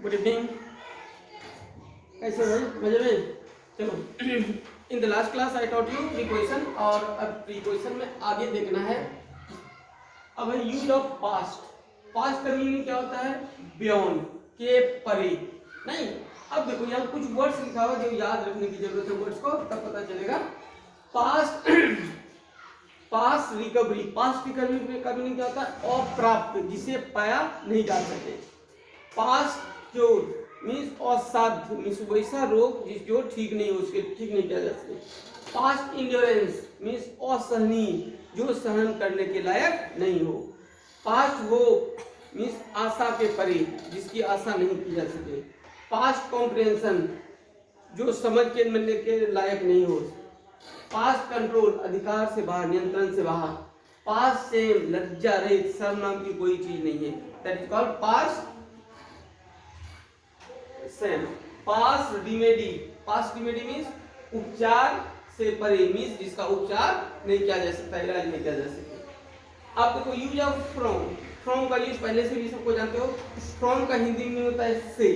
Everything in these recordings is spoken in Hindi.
Good evening. कैसे हो भाई, मजे में? चलो, in the last class I taught you preposition, और अब प्रीपोजिशन में आगे देखना है। अब है यूज ऑफ पास्ट। पास्ट का मीनिंग क्या होता है? बियॉन्ड, के परे। नहीं, अब देखो यहाँ कुछ वर्ड्स लिखा हुआ जो याद रखने की जरूरत है, वर्ड्स को तब पता चलेगा। Past past recovery. Past recovery का मीनिंग क्या होता है? अप्राप्त, जिसे पाया नहीं जा सके। पास्ट क्योर मीन्स असाध्य, मीन्स वैसा रोग जो ठीक नहीं हो, उसके ठीक नहीं किया जा सके। पास्ट इंड्योरेंस मीन्स असहनीय, जो सहन करने के लायक नहीं हो। पास्ट होप मीन्स आशा के परे, जिसकी आशा नहीं की जा सके। पास्ट कॉम्प्रिहेंशन, जो समझ के मिलने के लायक नहीं हो। पास्ट कंट्रोल, अधिकार से बाहर, नियंत्रण से बाहर। पास्ट सेम, लज्जा रहित, शर्म नाम की कोई चीज नहीं है। That is called past same. Past remedy. Past remedy means उपचार से परे, मीन्स जिसका उपचार नहीं किया जा सकता, इलाज नहीं किया जा सकता। अब देखो यूज ऑफ फ्रॉम। फ्रॉम का यूज पहले से भी सबको जानते हो। फ्रॉम का हिंदी में होता है से।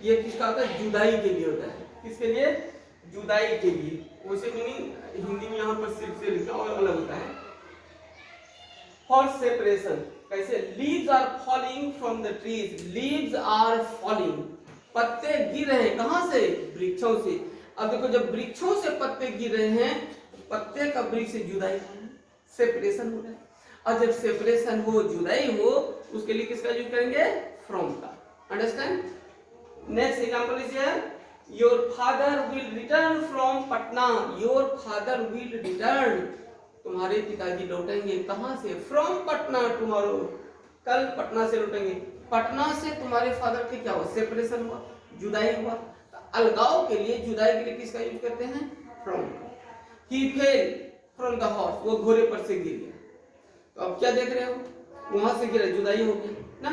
ये किसका होता है? जुदाई के लिए होता है। किसके लिए? जुदाई के लिए। वैसे मीनिंग हिंदी में यहाँ पर सिर्फ से लिखा और अलग होता है। For separation. कैसे? Leaves are falling from the trees. Leaves are falling, पत्ते गिर रहे हैं। कहां से? वृक्षों से। अब देखो, जब वृक्षों से पत्ते गिर रहे हैं, पत्ते का वृक्ष से जुदाई, सेपरेशन हो रहा है। और जब सेपरेशन हो, जुदाई हो, उसके लिए किसका यूज करेंगे? फ्रॉम का। Understand? Next example is here, your father will return from Patna. Your father will return, तुम्हारे पिताजी लौटेंगे। कहां से? फ्रॉम पटना टुमारो, कल पटना से लौटेंगे। पटना से तुम्हारे फादर के क्या हुआ? सेपरेशन हुआ, जुदाई हुआ। तो अलगाव के लिए, जुदाई के लिए किसका यूज करते हैं? From. He fell from the horse, वो घोड़े पर से गिर गया। तो अब क्या देख रहे हो? वहां से गिरा, जुदाई हो गई ना।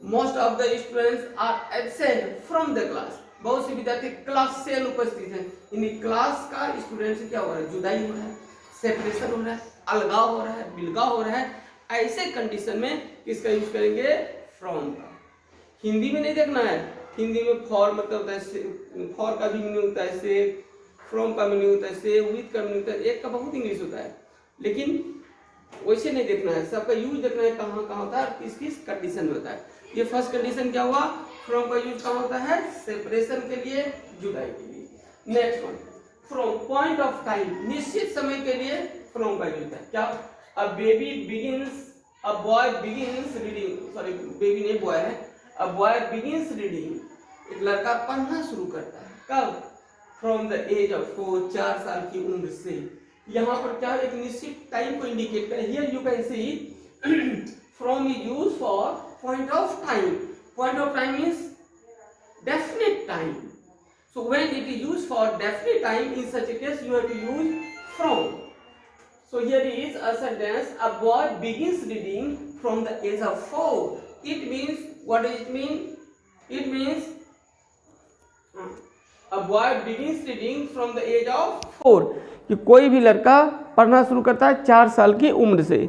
Most of the students are absent from the class. बहुत से विद्यार्थी क्लास से अनुपस्थित हैं। इन क्लास का स्टूडेंट से क्या हो रहा है? जुदाई हो रहा है, सेपरेशन हो रहा है, अलगाव हो रहा है, बिलगाव हो रहा है। ऐसे कंडीशन में किसका यूज करेंगे? फ्रॉम का। हिंदी में नहीं देखना है। हिंदी में फॉर मतलब होता है, फॉर का भी मीनिंग होता है से, फ्रॉम का मीनिंग होता है से, विद का मीनिंग होता है। एक का बहुत इंग्लिश होता है, लेकिन वैसे नहीं देखना है। सबका यूज देखना है कहाँ कहाँ होता है, किस किस कंडीशन में होता है। ये फर्स्ट कंडीशन क्या हुआ? फ्रॉम का यूज कहाँ होता है? सेपरेशन के लिए, जुदाई के लिए। Next one, from point of time, निश्चित समय के लिए फ्रॉम का यूज होता है। क्या? A baby begins, a boy begins reading, sorry baby नहीं बॉय है, अ बॉय बिगिंस रीडिंग। एक लड़का पढ़ना शुरू करता है। कब? फ्रॉम द एज ऑफ 4, 4 साल की उम्र से। यहाँ पर क्या? एक निश्चित टाइम को इंडिकेट करे। Here you can see from is use for point of time. Point of time means definite time. So when it is used for definite time, in such a case you have to use from. So here is a sentence, a boy begins reading from the age of 4. It means, what does it mean? It means a boy begins reading from the age of 4. कि कोई भी लड़का पढ़ना शुरू करता है 4 साल की उम्र से।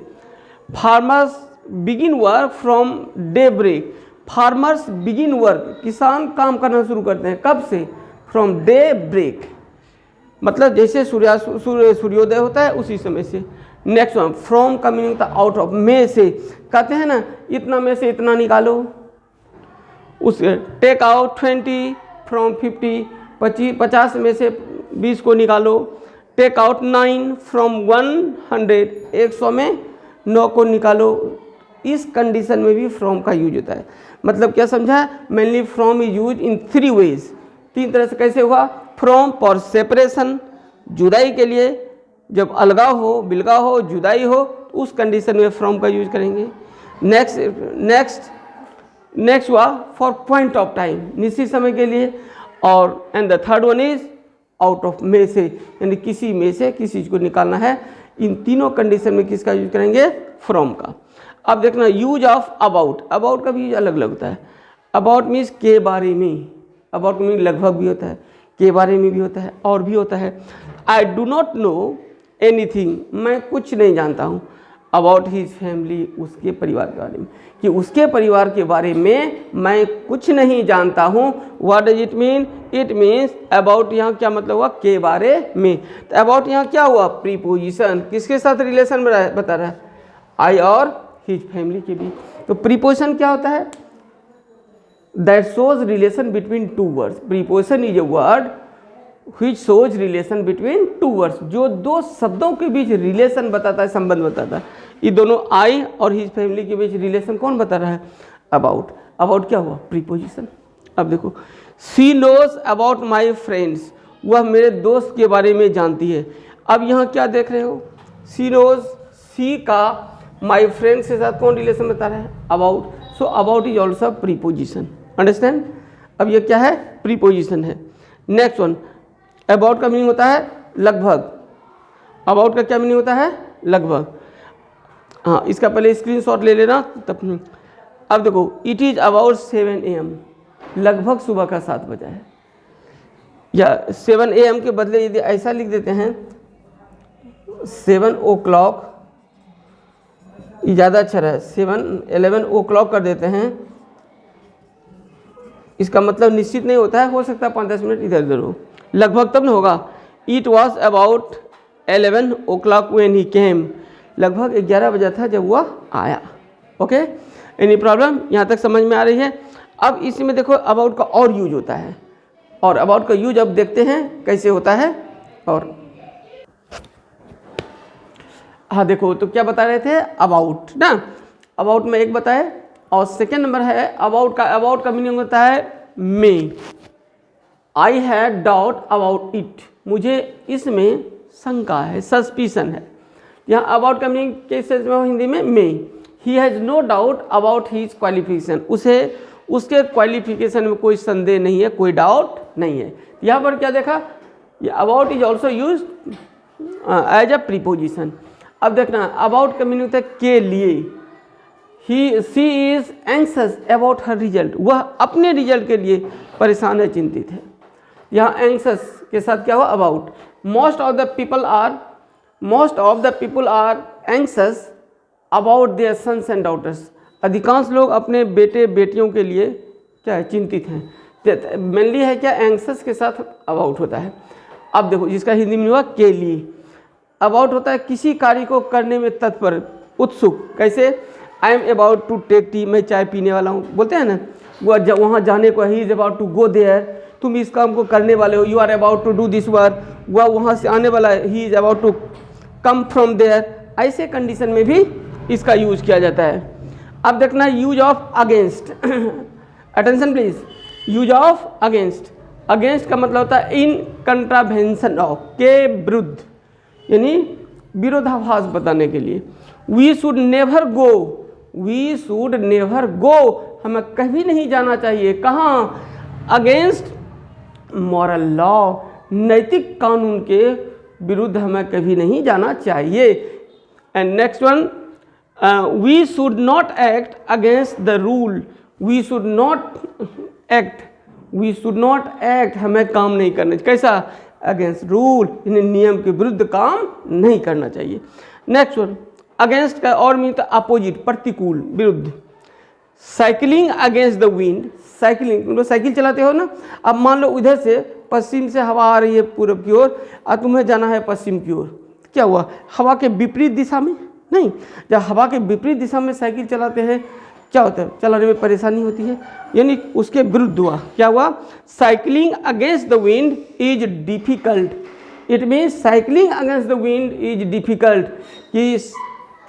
Farmers begin work from daybreak. Farmers begin work, किसान काम करना शुरू करते हैं। कब से? फ्रॉम डे ब्रेक, मतलब जैसे सूर्योदय होता है उसी समय से। नेक्स्ट वन, फ्रॉम का मीनिंग होता है आउट ऑफ, में से। कहते हैं ना, इतना में से इतना निकालो। उस टेक आउट 20 फ्रॉम 50, 50 में से 20 को निकालो। टेक आउट 9 फ्रॉम 100, 100 में 9 को निकालो। इस कंडीशन में भी फ्रॉम का यूज होता है। मतलब क्या समझा? Mainly from is use in 3 ways. 3 तरह से। कैसे हुआ? फ्रॉम फॉर सेपरेशन, जुदाई के लिए। जब अलगाव हो, बिलगाव हो, जुदाई हो, तो उस कंडीशन में फ्रॉम का यूज करेंगे। नेक्स्ट हुआ फॉर पॉइंट ऑफ टाइम, निश्चित समय के लिए। और and the third one is out of, में से, यानी किसी में से किसी चीज को निकालना है। इन तीनों कंडीशन में किसका यूज करेंगे? फ्रॉम का। अब देखना, यूज ऑफ अबाउट। अबाउट का भी यूज अलग अलग होता है। अबाउट मीन्स के बारे में। अबाउट मीन्स लगभग भी होता है, के बारे में भी होता है, और भी होता है। I do not know anything, मैं कुछ नहीं जानता हूँ। अबाउट हिज फैमिली, उसके परिवार के बारे में, कि उसके परिवार के बारे में मैं कुछ नहीं जानता हूँ। What does it mean? It means about यहाँ क्या मतलब हुआ? के बारे में। तो अबाउट यहाँ क्या हुआ? प्रीपोजिशन। किसके साथ रिलेशन बता रहा है? आई और हिज फैमिली के बीच। तो प्रीपोजिशन क्या होता है? That shows relation between two words. Preposition is a word which shows relation between two words, जो दो शब्दों के बीच रिलेशन बताता है, संबंध बताता है। ये दोनों आई और हिज फैमिली के बीच रिलेशन कौन बता रहा है? अबाउट। अबाउट क्या हुआ? प्रीपोजिशन। अब देखो, she knows about my friends, वह मेरे दोस्त के बारे में जानती है। अब यहाँ क्या देख रहे हो? शी नोज, शी का माई फ्रेंड्स के साथ कौन रिलेशन बता रहा है? About. So about is also preposition. Understand? अब ये क्या है? प्रीपोजिशन है। नेक्स्ट वन, अबाउट का मीनिंग होता है लगभग। अबाउट का क्या मीनिंग होता है? लगभग। हाँ, इसका पहले स्क्रीनशॉट ले लेना तब। अब देखो, इट इज़ अबाउट 7 AM, लगभग सुबह का 7 बजा है। या 7 AM के बदले यदि ऐसा लिख देते हैं 7 o'clock, ये ज़्यादा अच्छा है। 11 o'clock कर देते हैं। इसका मतलब निश्चित नहीं होता है, हो सकता है 5-10 मिनट इधर उधर हो, लगभग तब न होगा। It was about 11 o'clock when he came, लगभग 11 बजा था जब वह आया। Okay, any problem? यहाँ तक समझ में आ रही है? अब इसमें देखो अबाउट का और यूज होता है, और अबाउट का यूज अब देखते हैं कैसे होता है। और हाँ देखो, तो क्या बता रहे थे? अबाउट ना, अबाउट में एक बताए, और सेकेंड नंबर है अबाउट का। अबाउट का मीनिंग होता है मे। I had doubt about it, मुझे इसमें शंका है, सस्पिशन है। यहाँ अबाउट का मीनिंग किस सेंस में हो हिंदी में? मे। He has no doubt about his qualification, उसे उसके क्वालिफिकेशन में कोई संदेह नहीं है, कोई डाउट नहीं है। यहाँ पर क्या देखा? ये about is also use as a preposition. अब देखना, अबाउट का मीनिंग होता है के लिए। She is anxious about her result, वह अपने रिजल्ट के लिए परेशान है, चिंतित है। यहाँ एंक्शस के साथ क्या हुआ? About. Most of the people are anxious about their sons and daughters, अधिकांश लोग अपने बेटे बेटियों के लिए क्या है? चिंतित हैं। मेनली है क्या? एंक्शस के साथ अबाउट होता है। अब देखो, जिसका हिंदी में हुआ के लिए। अबाउट होता है किसी कार्य को करने में तत्पर, उत्सुक। कैसे? I am about to take tea, मैं चाय पीने वाला हूँ, बोलते हैं ना, वह वहाँ जाने को। He is about to go there, तुम इस काम को करने वाले हो। You are about to do this work, वह वहाँ से आने वाला है। He is about to come from there. ऐसे कंडीशन में भी इसका यूज किया जाता है। अब देखना use of against. Attention please. Use of against. Against का मतलब होता है इन कंट्रावेंशन ऑफ, के विरुद्ध, यानी विरोधाभास बताने के लिए। We should never go, we should never go, हमें कभी नहीं जाना चाहिए। कहाँ? अगेंस्ट मॉरल लॉ, नैतिक कानून के विरुद्ध हमें कभी नहीं जाना चाहिए। And next one, we should not act against the rule, we should not act, हमें काम नहीं करना चाहिए। कैसा? अगेंस्ट रूल, यानी नियम के विरुद्ध काम नहीं करना चाहिए। नेक्स्ट वन, अगेंस्ट का और मीन अपोजिट, प्रतिकूल, विरुद्ध। Cycling against the wind, cycling मतलब साइकिल चलाते हो ना। अब मान लो उधर से पश्चिम से हवा आ रही है पूरब की ओर, और तुम्हें जाना है पश्चिम की ओर। क्या हुआ? हवा के विपरीत दिशा में नहीं, जब हवा के विपरीत दिशा में साइकिल चलाते हैं क्या होता है? चलाने में परेशानी होती है, यानी उसके विरुद्ध हुआ। क्या हुआ? Cycling against the wind is difficult. It means cycling against the wind is difficult, कि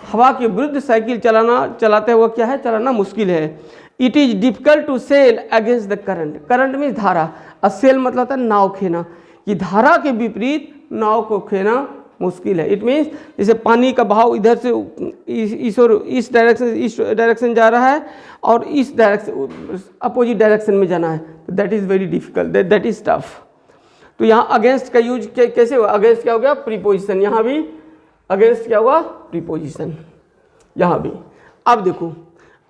हवा के विरुद्ध साइकिल चलाते हुए क्या है? चलाना मुश्किल है। It is difficult to sail against the current. Current means धारा, और सेल मतलब होता है नाव खेना, कि धारा के विपरीत नाव को खेना मुश्किल है। इट मीन्स जैसे पानी का बहाव इधर से इस डायरेक्शन जा रहा है, और इस डायरेक्शन अपोजिट डायरेक्शन में जाना है, तो that is very difficult, that is tough. तो यहाँ अगेंस्ट का यूज कैसे हुआ? अगेंस्ट क्या हो गया? प्रीपोजिशन। यहाँ भी अगेंस्ट क्या हुआ? प्रीपोजिशन, यहाँ भी। अब देखो,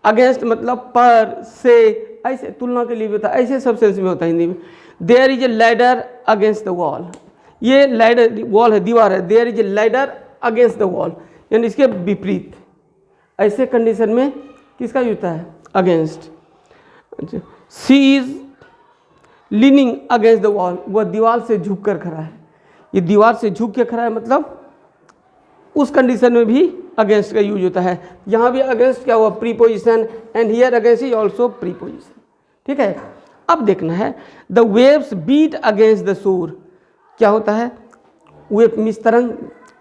अगेंस्ट मतलब पर, से, ऐसे तुलना के लिए भी होता है, ऐसे सब सेंस में होता है हिंदी में। There is a ladder against the wall, ये लैडर वॉल है, दीवार है। There is a ladder against the wall, यानी इसके विपरीत। ऐसे कंडीशन में किसका यूज होता है? Against. She is leaning against the wall, वह दीवार से झुक कर खड़ा है। ये दीवार से झुक के खड़ा है मतलब उस कंडीशन में भी अगेंस्ट का यूज होता है। यहाँ भी अगेंस्ट क्या हुआ? Preposition, and here against is also preposition. ठीक है, अब देखना है the waves beat against the shore, क्या होता है? वेव मीन्स तरंग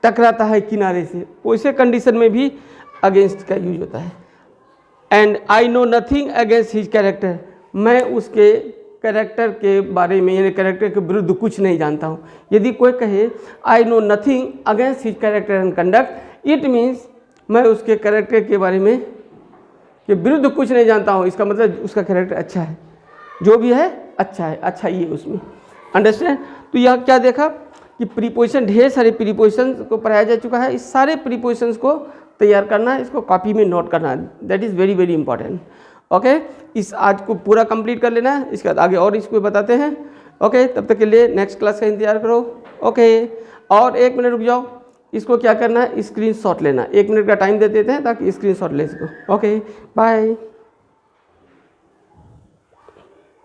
टकराता है किनारे से, वैसे कंडीशन में भी अगेंस्ट का यूज होता है। And I know nothing against his character, मैं उसके कैरेक्टर के बारे में यानी कैरेक्टर के विरुद्ध कुछ नहीं जानता हूँ। यदि कोई कहे I know nothing against his character and conduct, it means मैं उसके कैरेक्टर के बारे में के विरुद्ध कुछ नहीं जानता हूँ, इसका मतलब उसका कैरेक्टर अच्छा है, जो भी है अच्छा है, अच्छा ही है उसमें। अंडरस्टैंड? तो यह क्या देखा कि प्रीपोजिशन, ढेर सारे प्रीपोजिशन को पढ़ाया जा चुका है। इस सारे प्रीपोजिशंस को तैयार करना है, इसको कॉपी में नोट करना है, that is very very important. Okay, इस आज को पूरा कंप्लीट कर लेना है, इसके बाद आगे और इसको बताते हैं। ओके, तब तक के लिए नेक्स्ट क्लास का इंतजार करो। ओके, और 1 मिनट रुक जाओ, इसको क्या करना है? स्क्रीनशॉट लेना। 1 मिनट का टाइम दे देते हैं ताकि स्क्रीनशॉट ले सको। Okay, bye.